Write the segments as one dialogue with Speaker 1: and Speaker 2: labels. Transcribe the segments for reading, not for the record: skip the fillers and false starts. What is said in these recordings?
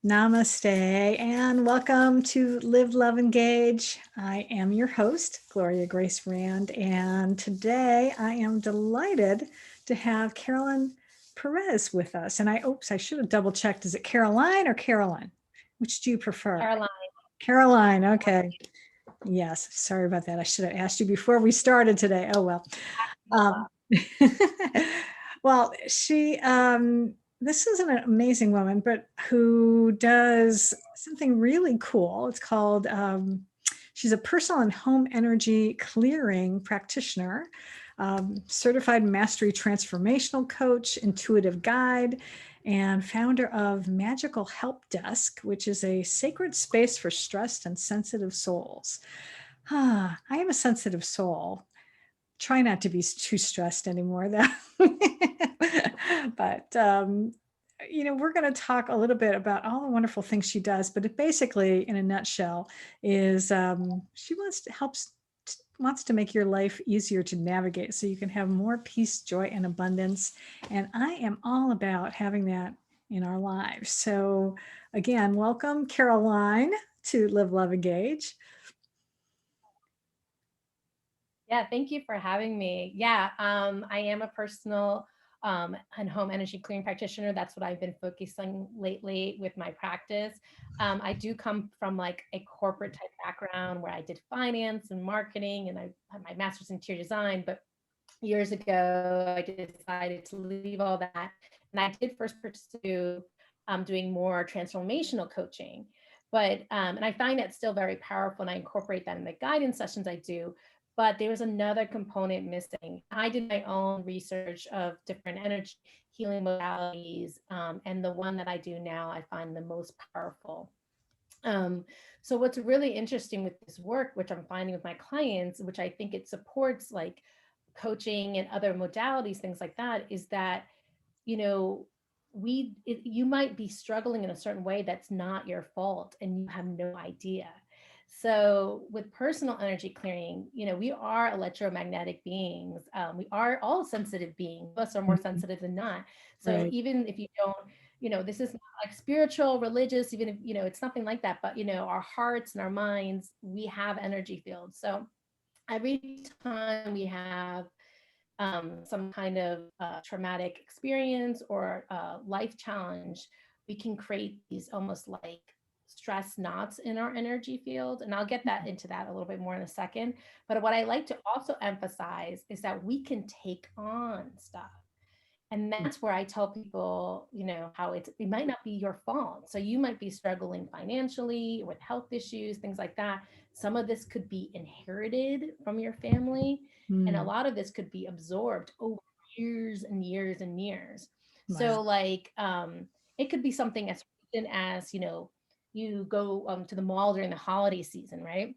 Speaker 1: Namaste and welcome to Live, Love, Engage. I am your host, Gloria Grace Rand, and today I am delighted to have Carolyn Perez with us. And I should have double checked. Is it Caroline or Carolyn? Which do you prefer?
Speaker 2: Caroline.
Speaker 1: Caroline, okay. Yes, sorry about that. I should have asked you before we started today. Oh, well. Well, this is an amazing woman, but who does something really cool. It's called, she's a personal and home energy clearing practitioner, certified Mastery Transformational Coach, intuitive guide, and founder of Magical Help Desk, which is a sacred space for stressed and sensitive souls. I am a sensitive soul. Try not to be too stressed anymore, though. But we're going to talk a little bit about all the wonderful things she does. But it basically, in a nutshell, is she wants to make your life easier to navigate, so you can have more peace, joy, and abundance. And I am all about having that in our lives. So, again, welcome, Caroline, to Live, Love, Engage.
Speaker 2: Yeah, thank you for having me. Yeah, I am a personal and home energy clearing practitioner. That's what I've been focusing lately with my practice. I do come from like a corporate type background where I did finance and marketing, and I had my master's in interior design. But years ago, I decided to leave all that, and I did first pursue doing more transformational coaching. But and I find that still very powerful, and I incorporate that in the guidance sessions I do. But there was another component missing. I did my own research of different energy healing modalities, and the one that I do now I find the most powerful. So what's really interesting with this work, which I'm finding with my clients, which I think it supports like coaching and other modalities, things like that, is that, you know, you might be struggling in a certain way that's not your fault and you have no idea. So with personal energy clearing, we are electromagnetic beings. We are all sensitive beings. Most of us are more sensitive than not. So
Speaker 1: Right.
Speaker 2: even if you don't, this is not like spiritual, religious, even if, it's nothing like that, but, our hearts and our minds, we have energy fields. So every time we have some kind of traumatic experience or life challenge, we can create these almost like stress knots in our energy field. And I'll get that into that a little bit more in a second. But what I like to also emphasize is that we can take on stuff. And that's where I tell people, how it might not be your fault. So you might be struggling financially with health issues, things like that. Some of this could be inherited from your family, and a lot of this could be absorbed over years and years and years.
Speaker 1: Wow.
Speaker 2: So like it could be something as recent as, you go to the mall during the holiday season, right?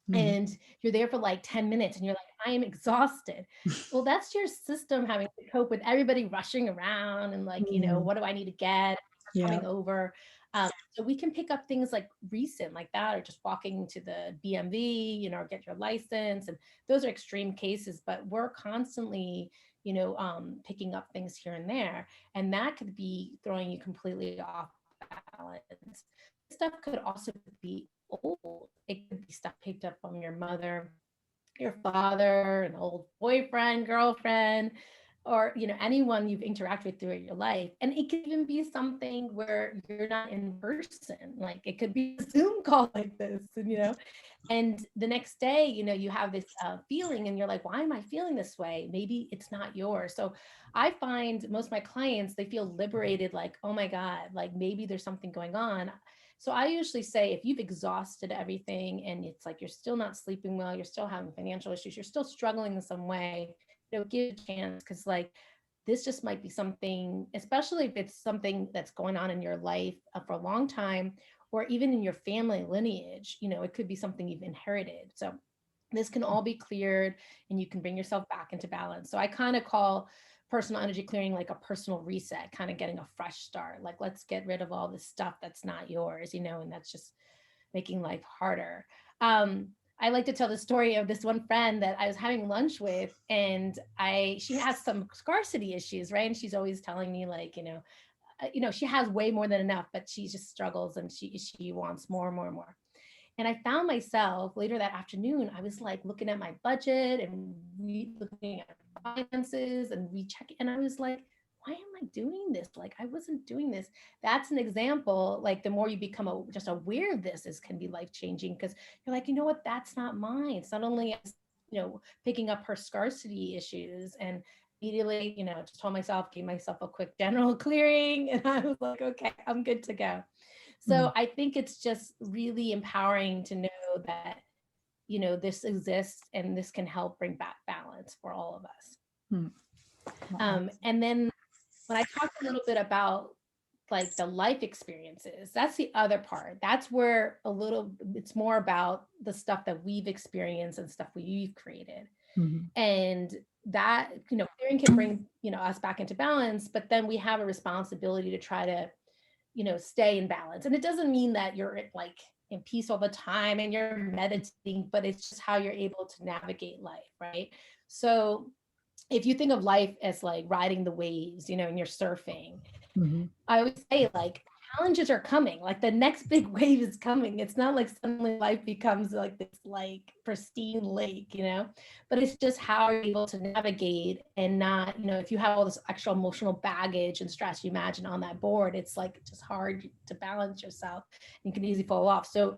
Speaker 1: Mhm.
Speaker 2: And you're there for like 10 minutes and you're like, I am exhausted. Well, that's your system having to cope with everybody rushing around and like,
Speaker 1: Mm.
Speaker 2: what do I need to get?
Speaker 1: Yeah.
Speaker 2: Coming over. So we can pick up things like recent like that, or just walking to the BMV, or get your license. And those are extreme cases, but we're constantly, picking up things here and there. And that could be throwing you completely off balance. Stuff could also be old. It could be stuff picked up from your mother, your father, an old boyfriend, girlfriend, or anyone you've interacted with throughout your life. And it could even be something where you're not in person. Like it could be a Zoom call like this, and the next day, you have this feeling and you're like, why am I feeling this way? Maybe it's not yours. So I find most of my clients, they feel liberated, like, oh my God, like maybe there's something going on. So I usually say if you've exhausted everything and it's like you're still not sleeping well, you're still having financial issues, you're still struggling in some way, give it a chance, because like this just might be something, especially if it's something that's going on in your life for a long time, or even in your family lineage, it could be something you've inherited. So this can all be cleared and you can bring yourself back into balance. So I kind of call personal energy clearing like a personal reset, kind of getting a fresh start. Like, let's get rid of all this stuff that's not yours, and that's just making life harder. I like to tell the story of this one friend that I was having lunch with, and she has some scarcity issues, right? And she's always telling me like, she has way more than enough, but she just struggles and she wants more and more and more. And I found myself later that afternoon, I was like looking at my budget and looking at finances and rechecking. And I was like, why am I doing this? Like, I wasn't doing this. That's an example. Like, the more you become just aware of this, can be life changing, because you're like, you know what? That's not mine. It's not only, picking up her scarcity issues, and immediately, just told myself, gave myself a quick general clearing. And I was like, okay, I'm good to go. So I think it's just really empowering to know that, this exists and this can help bring back balance for all of us. And then when I talked a little bit about like the life experiences, that's the other part. That's where it's more about the stuff that we've experienced and stuff we've created. And that, clearing can bring, us back into balance, but then we have a responsibility to try to, stay in balance. And it doesn't mean that you're like in peace all the time and you're meditating, but it's just how you're able to navigate life, right? So if you think of life as like riding the waves, and you're surfing, I always say, like, challenges are coming, like the next big wave is coming. It's not like suddenly life becomes like this like pristine lake, but it's just how you're able to navigate and not, if you have all this extra emotional baggage and stress, you imagine on that board, it's like just hard to balance yourself and you can easily fall off. So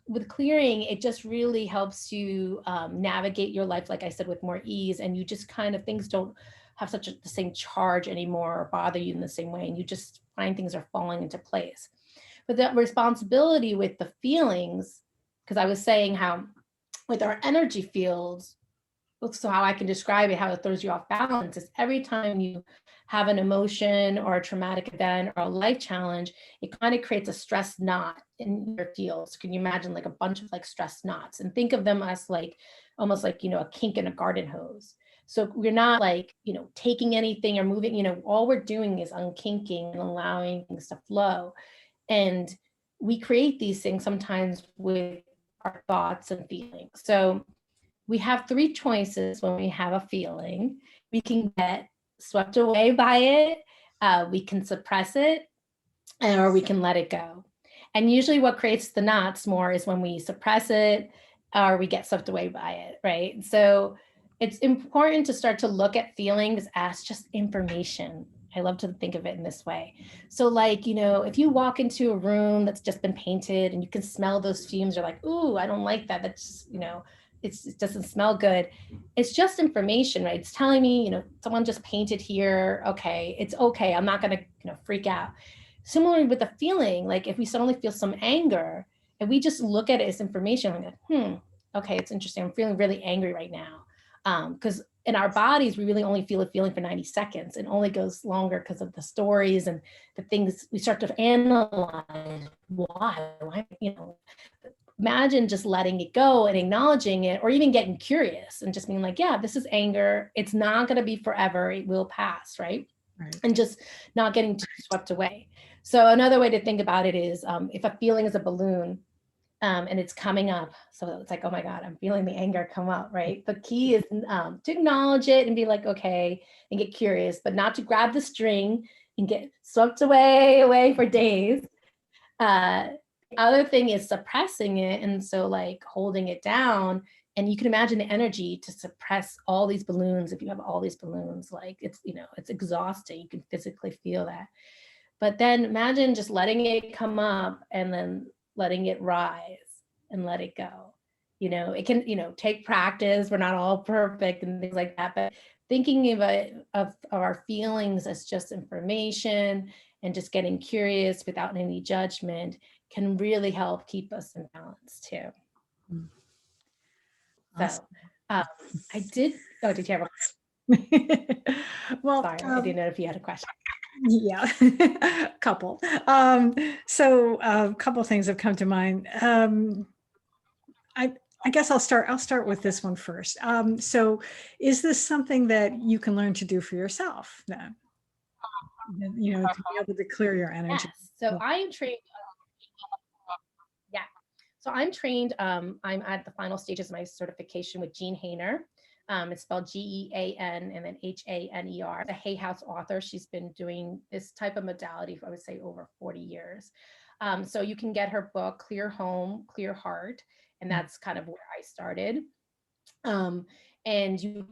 Speaker 2: with clearing, it just really helps you navigate your life, like I said, with more ease, and you just kind of, things don't have the same charge anymore or bother you in the same way, and you just find things are falling into place. But that responsibility with the feelings, because I was saying how with our energy fields, so how I can describe it, how it throws you off balance, is every time you have an emotion or a traumatic event or a life challenge, it kind of creates a stress knot in your fields. Can you imagine like a bunch of like stress knots, and think of them as like almost like, a kink in a garden hose. So we're not like, taking anything or moving, all we're doing is unkinking and allowing things to flow. And we create these things sometimes with our thoughts and feelings. So we have three choices when we have a feeling. We can get swept away by it, we can suppress it, or we can let it go. And usually what creates the knots more is when we suppress it or we get swept away by it, right? So it's important to start to look at feelings as just information. I love to think of it in this way. So like, if you walk into a room that's just been painted and you can smell those fumes, you're like, ooh, I don't like that. That's, it doesn't smell good. It's just information, right? It's telling me, someone just painted here. Okay, it's okay. I'm not going to, freak out. Similarly with the feeling, like if we suddenly feel some anger and we just look at it as information, I'm like, okay, it's interesting. I'm feeling really angry right now. Because in our bodies, we really only feel a feeling for 90 seconds. It only goes longer because of the stories and the things we start to analyze. Why, imagine just letting it go and acknowledging it, or even getting curious and just being like, yeah, this is anger. It's not going to be forever. It will pass, right? And just not getting too swept away. So another way to think about it is if a feeling is a balloon, and it's coming up. So it's like, oh my God, I'm feeling the anger come up, right? The key is to acknowledge it and be like, okay, and get curious, but not to grab the string and get swept away for days. The other thing is suppressing it. And so like holding it down, and you can imagine the energy to suppress all these balloons. If you have all these balloons, like it's, it's exhausting. You can physically feel that. But then imagine just letting it come up and then letting it rise and let it go. It can, take practice. We're not all perfect and things like that, but thinking of our feelings as just information and just getting curious without any judgment can really help keep us in balance too. Awesome. So did you have a
Speaker 1: well,
Speaker 2: sorry, I didn't know if you had a question.
Speaker 1: Yeah, couple. So a couple things have come to mind. I guess I'll start with this one first. So is this something that you can learn to do for yourself then? To be able to clear your energy.
Speaker 2: Yes. So I am trained. Yeah. So I'm trained. I'm at the final stages of my certification with Jean Hainer. It's spelled Gean and then Haner. A Hay House author. She's been doing this type of modality for, I would say, over 40 years. So you can get her book, Clear Home, Clear Heart. And that's kind of where I started. And you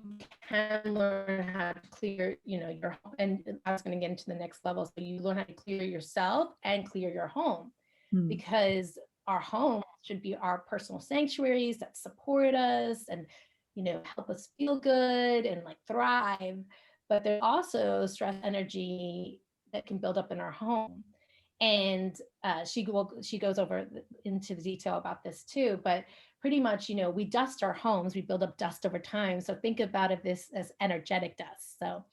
Speaker 2: can learn how to clear, your home. And I was going to get into the next level. So you learn how to clear yourself and clear your home, because our home should be our personal sanctuaries that support us and, help us feel good and like thrive. But there's also stress energy that can build up in our home. And she goes over into the detail about this too, but pretty much, we dust our homes, we build up dust over time. So think about it this as energetic dust. So,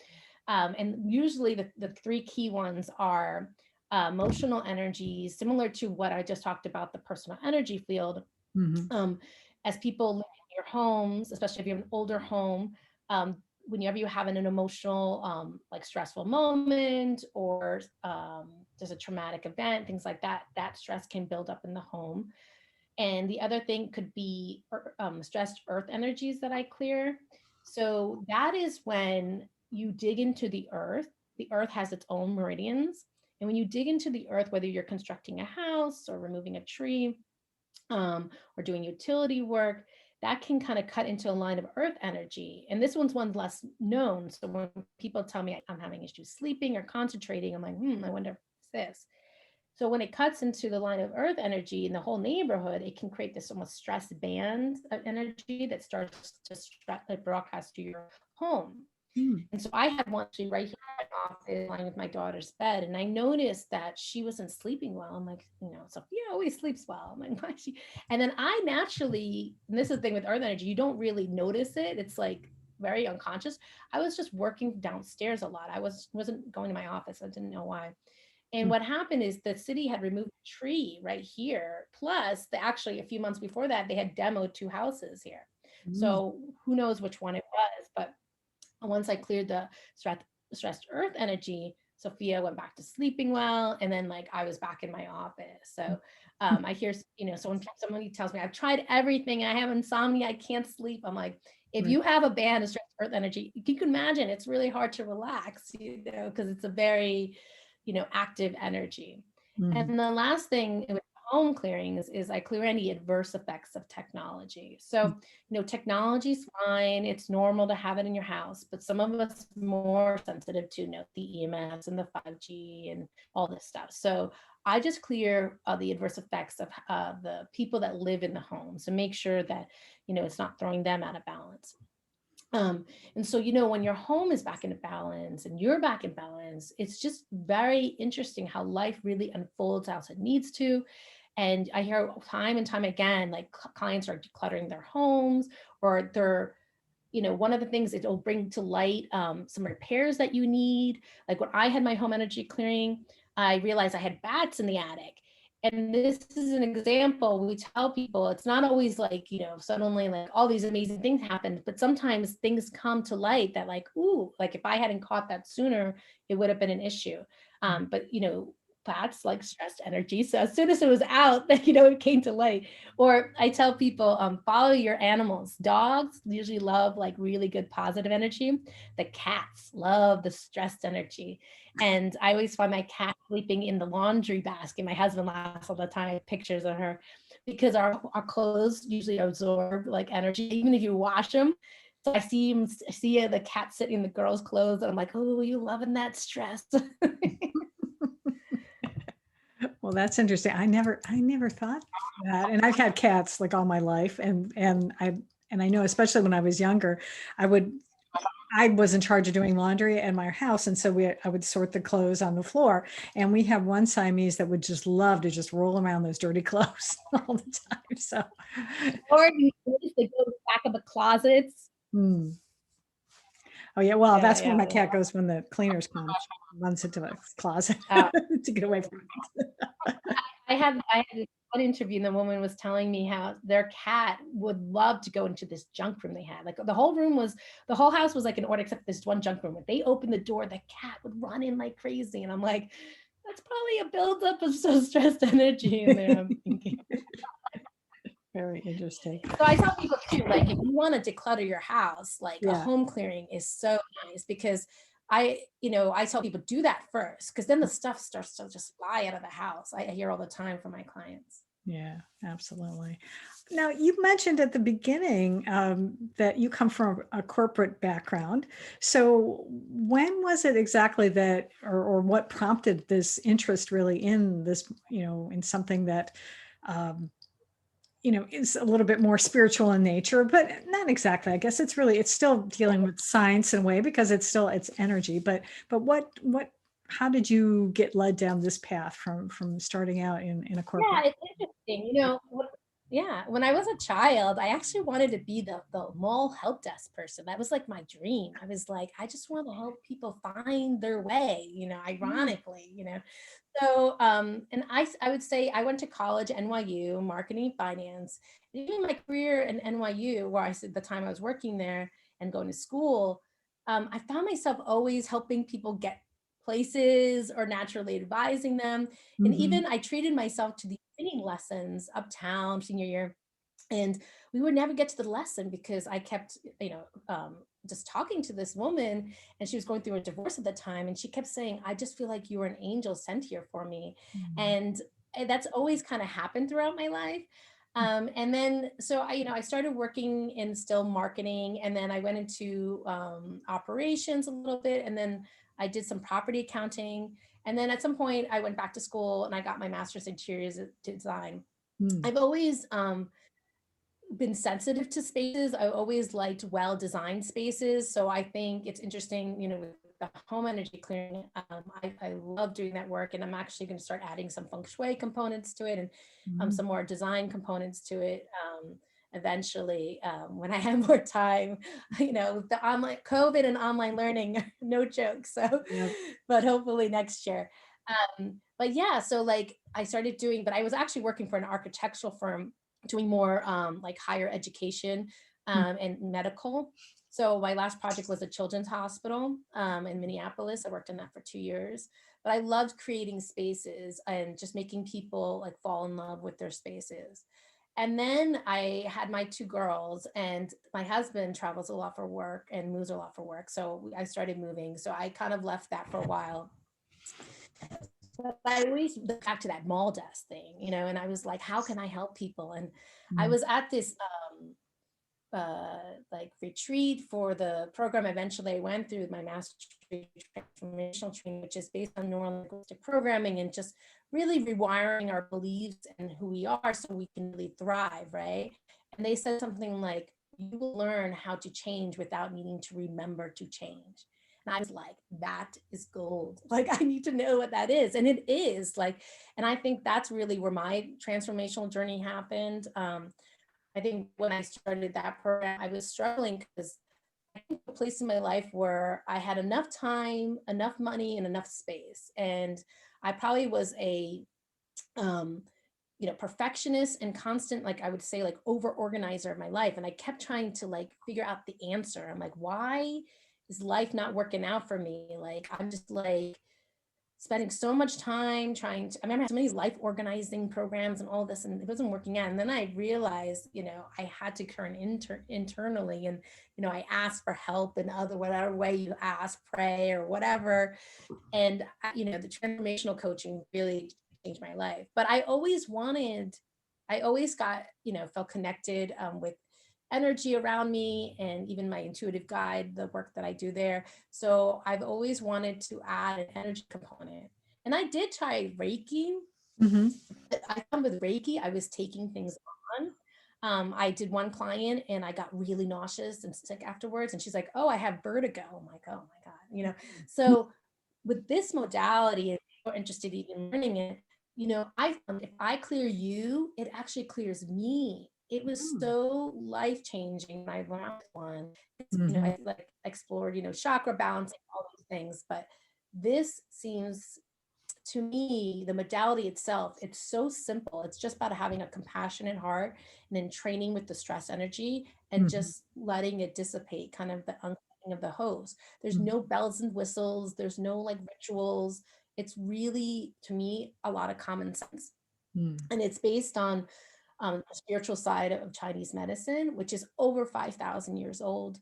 Speaker 2: and usually the three key ones are emotional energy, similar to what I just talked about, the personal energy field. As people live in your homes, especially if you have an older home, whenever you have an emotional, like stressful moment, or there's a traumatic event, things like that, that stress can build up in the home. And the other thing could be stressed earth energies that I clear. So that is when you dig into the earth has its own meridians. And when you dig into the earth, whether you're constructing a house or removing a tree, or doing utility work, that can kind of cut into a line of earth energy. And this one's one less known. So when people tell me I'm having issues sleeping or concentrating, I'm like, I wonder if it's this. So when it cuts into the line of earth energy in the whole neighborhood, it can create this almost stress band of energy that starts to broadcast to your home. And so I had one actually right here in my office, lying with my daughter's bed, and I noticed that she wasn't sleeping well. I'm like, Sophia always sleeps well. I'm like, why is she? And then I naturally, and this is the thing with earth energy, you don't really notice it. It's like very unconscious. I was just working downstairs a lot. I wasn't going to my office. I didn't know why. And what happened is the city had removed a tree right here. Plus, actually, a few months before that, they had demoed 2 houses here. So who knows which one it was, but once I cleared the stressed earth energy, Sophia went back to sleeping well. And then like I was back in my office. So I hear, somebody tells me I've tried everything. I have insomnia. I can't sleep. I'm like, if you have a band of stressed earth energy, you can imagine it's really hard to relax, because it's a very, active energy. And the last thing with home clearings is I clear any adverse effects of technology. So, technology's fine. It's normal to have it in your house, but some of us are more sensitive to, the EMS and the 5G and all this stuff. So I just clear the adverse effects of the people that live in the home. So make sure that, it's not throwing them out of balance. And so, when your home is back in balance and you're back in balance, it's just very interesting how life really unfolds as it needs to. And I hear time and time again, like clients are decluttering their homes, or they're, one of the things it'll bring to light some repairs that you need. Like when I had my home energy clearing, I realized I had bats in the attic. And this is an example. We tell people it's not always like, suddenly like all these amazing things happen, but sometimes things come to light that like, ooh, like if I hadn't caught that sooner, it would have been an issue. But, bats like stressed energy. So as soon as it was out, it came to light. Or I tell people, follow your animals. Dogs usually love like really good positive energy. The cats love the stressed energy. And I always find my cat sleeping in the laundry basket. My husband laughs all the time, pictures of her, because our clothes usually absorb like energy, even if you wash them. So I see the cat sitting in the girl's clothes, and I'm like, oh, you loving that stress.
Speaker 1: Well, that's interesting. I never thought that. And I've had cats like all my life. And I know, especially when I was younger, I was in charge of doing laundry at my house. And so I would sort the clothes on the floor. And we have one Siamese that would just love to just roll around those dirty clothes all the time. So,
Speaker 2: Or you used to go back of the closets.
Speaker 1: Oh yeah, well, that's where my cat goes when the cleaners come. Runs into the closet to get away from it.
Speaker 2: I had one interview, and the woman was telling me how their cat would love to go into this junk room they had. Like the whole house was like in order except this one junk room. If they opened the door, the cat would run in like crazy. And I'm like, that's probably a buildup of so stressed energy in there. I'm thinking.
Speaker 1: Very interesting.
Speaker 2: So I tell people too, like if you want to declutter your house, like a
Speaker 1: Yeah.
Speaker 2: home clearing is so nice because I tell people do that first because then the stuff starts to just fly out of the house. I hear all the time from my clients.
Speaker 1: Yeah, absolutely. Now, you mentioned at the beginning that you come from a corporate background. So, when was it exactly that, or what prompted this interest really in this, in something that, um, is a little bit more spiritual in nature, but not exactly. I guess it's still dealing with science in a way because it's energy. But how did you get led down this path from starting out in a corporate?
Speaker 2: Yeah, it's interesting. Yeah, when I was a child, I actually wanted to be the mall help desk person. That was like my dream. I was like, I just want to help people find their way,
Speaker 1: Mm,
Speaker 2: ironically. So, and I would say I went to college, NYU, marketing finance. And even my career in NYU, where I said the time I was working there and going to school, I found myself always helping people get places or naturally advising them. And
Speaker 1: mhm,
Speaker 2: even I treated myself to these singing lessons uptown senior year. And we would never get to the lesson because I kept, just talking to this woman, and she was going through a divorce at the time. And she kept saying, I just feel like you were an angel sent here for me.
Speaker 1: mhm,
Speaker 2: And that's always kind of happened throughout my life. And then, so I started working in still marketing, and then I went into operations a little bit. And then I did some property accounting. And then at some point I went back to school and I got my master's in interior design.
Speaker 1: mm,
Speaker 2: I've always been sensitive to spaces. I always liked well-designed spaces. So I think it's interesting, with the home energy clearing. I love doing that work, and I'm actually going to start adding some feng shui components to it, and
Speaker 1: mm.
Speaker 2: some more design components to it. Eventually, when I have more time, the online COVID and online learning, no joke. So,
Speaker 1: Yep.
Speaker 2: but hopefully next year. But yeah, so like I started doing, but I was actually working for an architectural firm doing more like higher education
Speaker 1: Mm,
Speaker 2: and medical. So my last project was a children's hospital in Minneapolis. I worked in that for 2 years, but I loved creating spaces and just making people like fall in love with their spaces. And then I had my two girls, and my husband travels a lot for work and moves a lot for work. So I started moving. So I kind of left that for a while. But I always look back to that mall desk thing, and I was like, how can I help people? And I
Speaker 1: mm,
Speaker 2: was at this like retreat for the program eventually I went through, my Mastery Transformational Training, which is based on neurolinguistic programming and just really rewiring our beliefs and who we are so we can really thrive, right? And they said something like, you will learn how to change without needing to remember to change. And I was like, that is gold. Like, I need to know what that is. And it is like, and I think that's really where my transformational journey happened. I think when I started that program, I was struggling because I think a place in my life where I had enough time, enough money, and enough space. And I probably was a um, perfectionist and constant, like I would say, like over organizer of my life. And I kept trying to like figure out the answer. I'm like, why is life not working out for me? Like, I'm just like spending so much time trying to, I remember I had so many life organizing programs and all this, and it wasn't working out. And then I realized, I had to turn internally, and, I asked for help in other, whatever way you ask, pray or whatever. And, the transformational coaching really changed my life. But I always got, felt connected with energy around me, and even my intuitive guide, the work that I do there. So I've always wanted to add an energy component. And I did try Reiki.
Speaker 1: mhm,
Speaker 2: But I found with Reiki, I was taking things on. I did one client and I got really nauseous and sick afterwards. And she's like, oh, I have vertigo. I'm like, oh my God, So with this modality, and you're interested in learning it, I found if I clear you, it actually clears me. It was
Speaker 1: mm,
Speaker 2: so life changing when I learned one.
Speaker 1: mhm,
Speaker 2: I like explored, chakra balancing, all these things, but this seems to me, the modality itself, it's so simple. It's just about having a compassionate heart and then training with the stress energy and
Speaker 1: mhm,
Speaker 2: just letting it dissipate, kind of the unclogging of the hose. There's
Speaker 1: mhm,
Speaker 2: no bells and whistles, there's no like rituals. It's really, to me, a lot of common sense.
Speaker 1: mm,
Speaker 2: And it's based on the spiritual side of Chinese medicine, which is over 5,000 years old.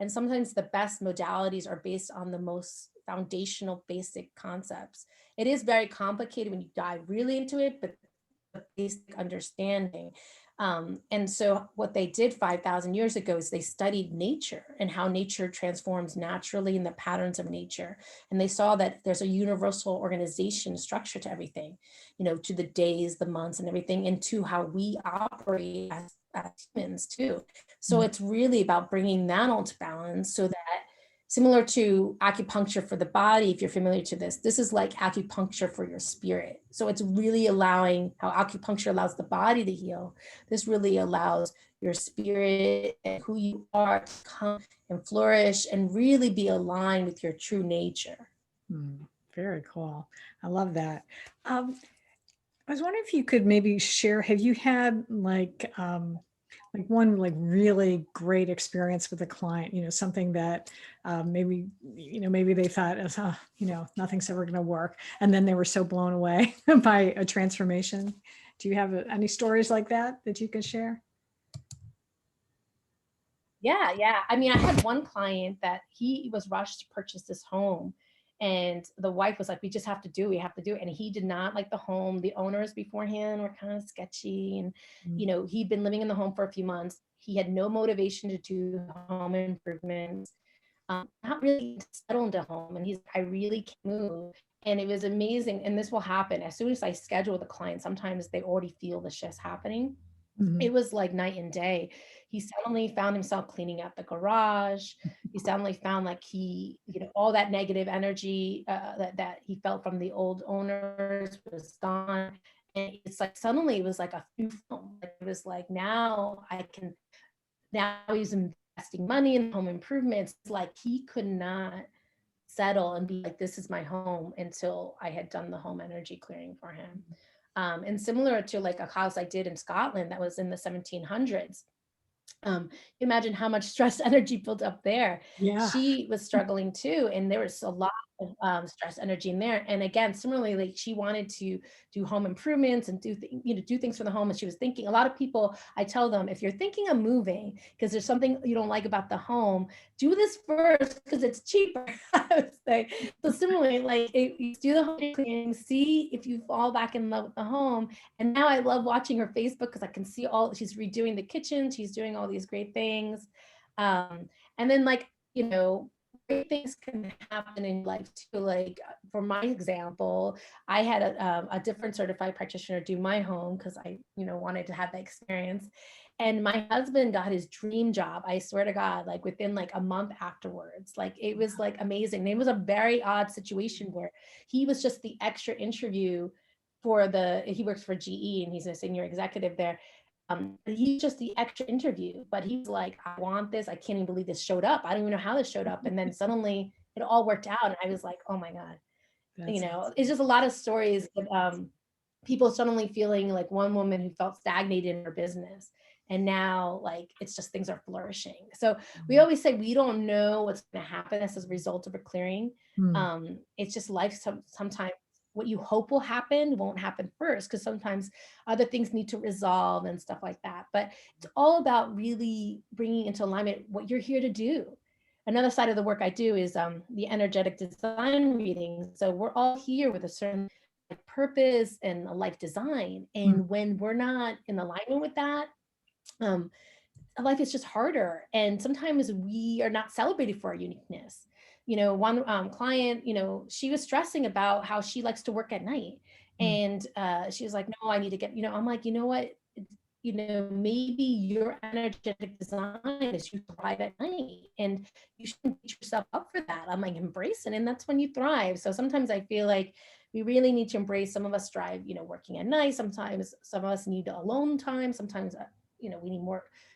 Speaker 2: And sometimes the best modalities are based on the most foundational basic concepts. It is very complicated when you dive really into it, but the basic understanding. And so what they did 5,000 years ago is they studied nature and how nature transforms naturally in the patterns of nature. And they saw that there's a universal organization structure to everything, to the days, the months, and everything, and to how we operate as humans too. So
Speaker 1: Mm.
Speaker 2: it's really about bringing that all to balance so that, similar to acupuncture for the body, if you're familiar to this is like acupuncture for your spirit. So it's really allowing how acupuncture allows the body to heal. This really allows your spirit and who you are to come and flourish and really be aligned with your true nature.
Speaker 1: Very cool. I love that. I was wondering if you could maybe share, have you had like one like really great experience with a client, something that maybe, maybe they thought, oh, nothing's ever going to work. And then they were so blown away by a transformation. Do you have any stories like that you can share?
Speaker 2: Yeah. I mean, I had one client that he was rushed to purchase this home. And the wife was like, we just have to do, we have to do it. And he did not like the home. The owners beforehand were kind of sketchy. And, he'd been living in the home for a few months. He had no motivation to do home improvements, not really settle into home. And he's like, I really can't move. And it was amazing. And this will happen as soon as I schedule the client. Sometimes they already feel the shifts happening.
Speaker 1: Mhm.
Speaker 2: It was like night and day. He suddenly found himself cleaning out the garage. He suddenly found like all that negative energy that he felt from the old owners was gone. And it's like suddenly it was like a new film. It was like now he's investing money in home improvements. Like he could not settle and be like, this is my home until I had done the home energy clearing for him. And similar to like a house I did in Scotland that was in the 1700s. Imagine how much stress energy built up there.
Speaker 1: Yeah.
Speaker 2: She was struggling too, and there was a lot of stress energy in there. And again, similarly, like she wanted to do home improvements and do things for the home. And she was thinking, a lot of people, I tell them, if you're thinking of moving because there's something you don't like about the home, do this first because it's cheaper. I would say. So similarly, like you do the home cleaning, see if you fall back in love with the home. And now I love watching her Facebook because I can see she's redoing the kitchen. She's doing all these great things. And then great things can happen in life too. Like for my example, I had a different certified practitioner do my home because I, wanted to have that experience. And my husband got his dream job. I swear to God, like within like a month afterwards, like it was like amazing. And it was a very odd situation where he was just the extra interview he works for GE and he's a senior executive there. He's just the extra interview, but he's like, I want this. I can't even believe this showed up. I don't even know how this showed up. And then suddenly it all worked out. And I was like, oh my God,
Speaker 1: That's awesome.
Speaker 2: it's just a lot of stories of people suddenly feeling like one woman who felt stagnated in her business. And now like, it's just things are flourishing. So we always say, we don't know what's going to happen as a result of a clearing.
Speaker 1: Mm.
Speaker 2: It's just life. Sometimes what you hope will happen won't happen first because sometimes other things need to resolve and stuff like that. But it's all about really bringing into alignment what you're here to do. Another side of the work I do is the energetic design reading. So we're all here with a certain purpose and a life design.
Speaker 1: Mm.
Speaker 2: And when we're not in alignment with that, life is just harder. And sometimes we are not celebrated for our uniqueness. One client, she was stressing about how she likes to work at night.
Speaker 1: Mm.
Speaker 2: And she was like, no, I need to get, I'm like, you know what? Maybe your energetic design is you thrive at night and you shouldn't beat yourself up for that. I'm like, embrace it. And that's when you thrive. So sometimes I feel like we really need to embrace, some of us thrive, working at night. Sometimes some of us need alone time. Sometimes,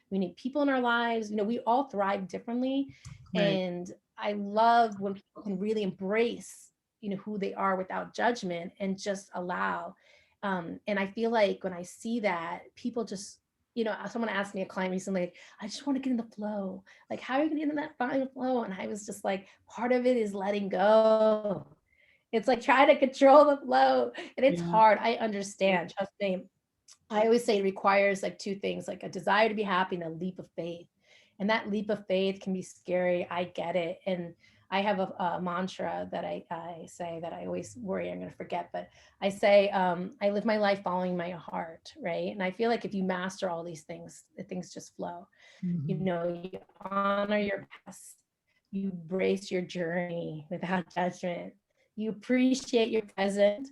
Speaker 2: we need people in our lives. We all thrive differently.
Speaker 1: Right.
Speaker 2: And I love when people can really embrace, who they are without judgment and just allow. And I feel like when I see that, people just, someone asked me, a client recently, I just want to get in the flow. Like, how are you going to get in that flow? And I was just like, part of it is letting go. It's like trying to control the flow. And it's
Speaker 1: Yeah.
Speaker 2: hard. I understand. Trust me. I always say it requires like two things, like a desire to be happy and a leap of faith. And that leap of faith can be scary. I get it. And I have a mantra that I say that I always worry I'm going to forget, but I say, I live my life following my heart, right? And I feel like if you master all these things, things just flow. You know, you honor your past, you embrace your journey without judgment, you appreciate your present,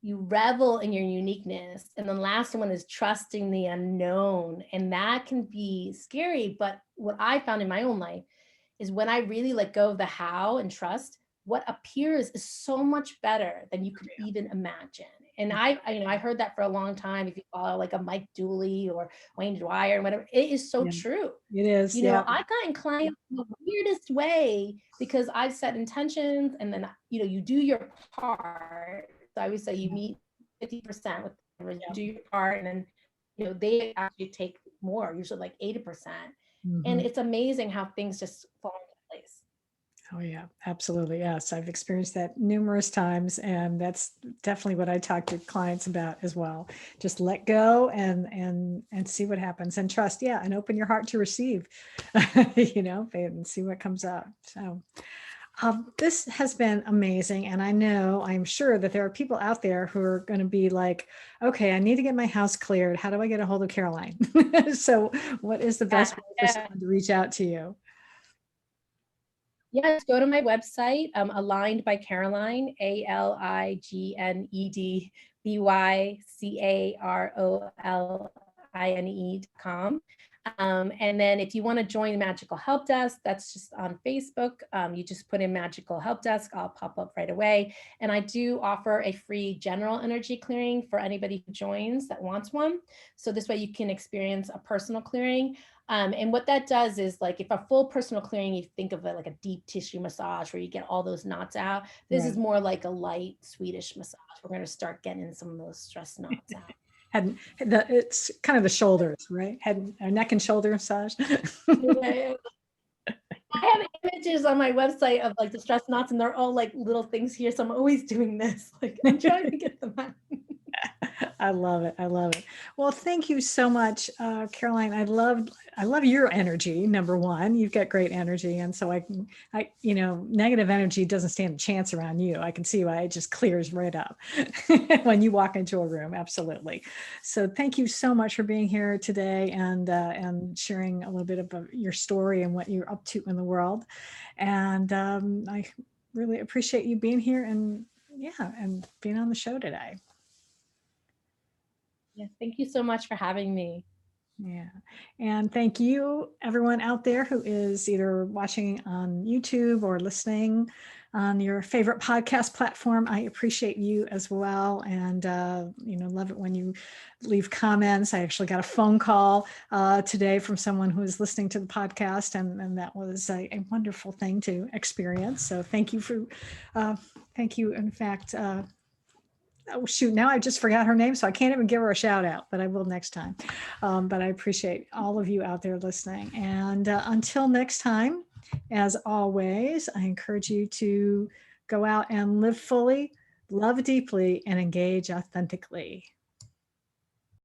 Speaker 2: you revel in your uniqueness. And the last one is trusting the unknown. And that can be scary. But what I found in my own life is when I really let go of the how and trust, what appears is so much better than you could even imagine. And I heard that for a long time. If you follow like a Mike Dooley or Wayne Dwyer and whatever, it is so
Speaker 1: Yeah,
Speaker 2: true.
Speaker 1: it is.
Speaker 2: You know,
Speaker 1: Yeah.
Speaker 2: I got inclined in the weirdest way because I've set intentions and then, you do your part. So I always say you meet 50% with whatever, you do your part, and then, they actually take more, usually like 80%. And it's amazing how things just fall into place.
Speaker 1: Oh yeah, absolutely. Yes. I've experienced that numerous times, and that's definitely what I talk to clients about as well. Just let go and see what happens, and trust. Yeah. And open your heart to receive, and see what comes up. So this has been amazing. And I'm sure that there are people out there who are going to be like, okay, I need to get my house cleared. How do I get a hold of Caroline? So what is the best way for someone to reach out to you?
Speaker 2: Yeah, just go to my website, Aligned by Caroline, ALIGNEDBYCAROLINE.com. And then if you want to join the Magical Help Desk, that's just on Facebook. You just put in Magical Help Desk, I'll pop up right away. And I do offer a free general energy clearing for anybody who joins that wants one. So this way you can experience a personal clearing. And what that does is, like, if a full personal clearing, you think of it like a deep tissue massage where you get all those knots out. This is more like a light Swedish massage. We're going to start getting some of those stress knots out.
Speaker 1: It's kind of the shoulders, right? Neck and shoulder massage.
Speaker 2: I have images on my website of like the stress knots, and they're all like little things here. So I'm always doing this. Like, I'm trying to get them out.
Speaker 1: I love it. I love it. Well, thank you so much, Caroline. I love your energy. Number one, you've got great energy. And so negative energy doesn't stand a chance around you. I can see why it just clears right up when you walk into a room. Absolutely. So thank you so much for being here today and sharing a little bit of your story and what you're up to in the world. And I really appreciate you being here and being on the show today.
Speaker 2: Yeah, thank you so much for having me.
Speaker 1: Yeah. And thank you, everyone out there who is either watching on YouTube or listening on your favorite podcast platform. I appreciate you as well. And, love it when you leave comments. I actually got a phone call today from someone who was listening to the podcast, and that was a wonderful thing to experience. So thank you thank you. In fact, oh shoot, now I just forgot her name, so I can't even give her a shout out, but I will next time. But I appreciate all of you out there listening. And until next time, as always, I encourage you to go out and live fully, love deeply, and engage authentically.